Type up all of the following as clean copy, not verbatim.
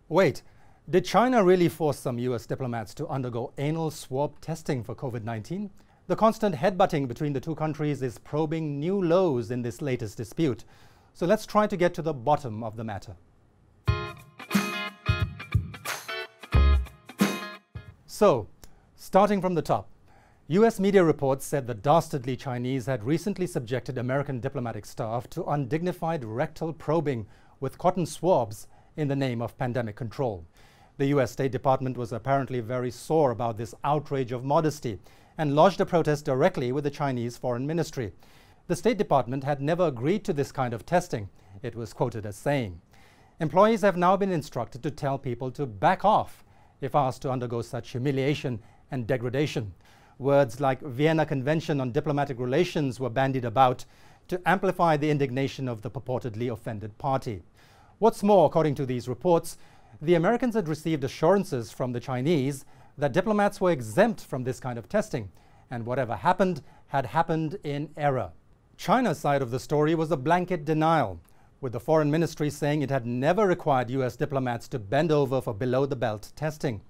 Wait, did China really force some US diplomats to undergo anal swab testing for COVID-19? The constant headbutting between the two countries is probing new lows in this latest dispute. So let's try to get to the bottom of the matter. So, starting from the top, US media reports said the dastardly Chinese had recently subjected American diplomatic staff to undignified rectal probing with cotton swabs in the name of pandemic control. The US State Department was apparently very sore about this outrage of modesty and lodged a protest directly with the Chinese Foreign Ministry. The State Department had never agreed to this kind of testing, it was quoted as saying. Employees have now been instructed to tell people to back off if asked to undergo such humiliation and degradation. Words like Vienna Convention on Diplomatic Relations were bandied about to amplify the indignation of the purportedly offended party. What's more, according to these reports, the Americans had received assurances from the Chinese that diplomats were exempt from this kind of testing, and whatever happened had happened in error. China's side of the story was a blanket denial, with the Foreign Ministry saying it had never required US diplomats to bend over for below-the-belt testing.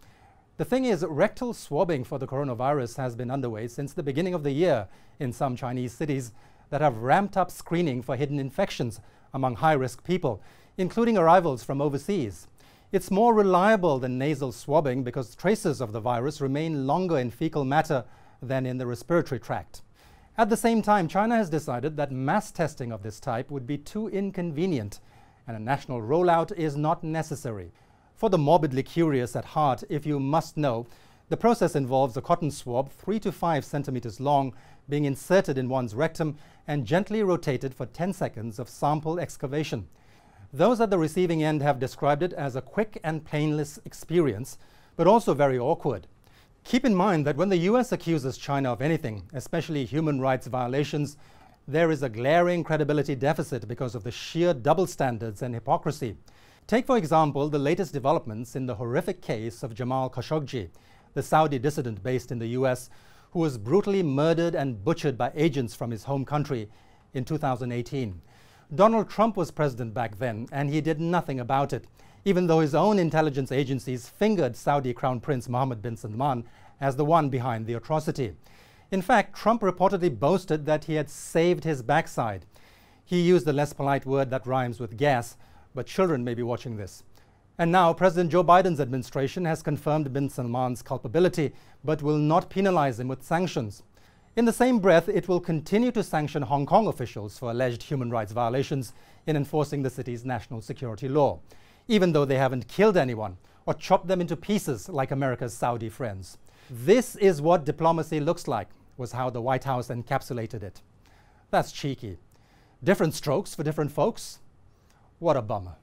The thing is, rectal swabbing for the coronavirus has been underway since the beginning of the year in some Chinese cities that have ramped up screening for hidden infections among high-risk people, including arrivals from overseas. It's more reliable than nasal swabbing because traces of the virus remain longer in fecal matter than in the respiratory tract. At the same time, China has decided that mass testing of this type would be too inconvenient, and a national rollout is not necessary. For the morbidly curious at heart, if you must know, the process involves a cotton swab 3 to 5 centimeters long being inserted in one's rectum and gently rotated for 10 seconds of sample excavation. Those at the receiving end have described it as a quick and painless experience, but also very awkward. Keep in mind that when the US accuses China of anything, especially human rights violations, there is a glaring credibility deficit because of the sheer double standards and hypocrisy. Take, for example, the latest developments in the horrific case of Jamal Khashoggi, the Saudi dissident based in the US, who was brutally murdered and butchered by agents from his home country in 2018. Donald Trump was president back then, and he did nothing about it, even though his own intelligence agencies fingered Saudi Crown Prince Mohammed bin Salman as the one behind the atrocity. In fact, Trump reportedly boasted that he had saved his backside. He used the less polite word that rhymes with gas, but children may be watching this. And now President Joe Biden's administration has confirmed bin Salman's culpability, but will not penalize him with sanctions. In the same breath, it will continue to sanction Hong Kong officials for alleged human rights violations in enforcing the city's national security law, even though they haven't killed anyone or chopped them into pieces like America's Saudi friends. This is what diplomacy looks like, was how the White House encapsulated it. That's cheeky. Different strokes for different folks? What a bummer.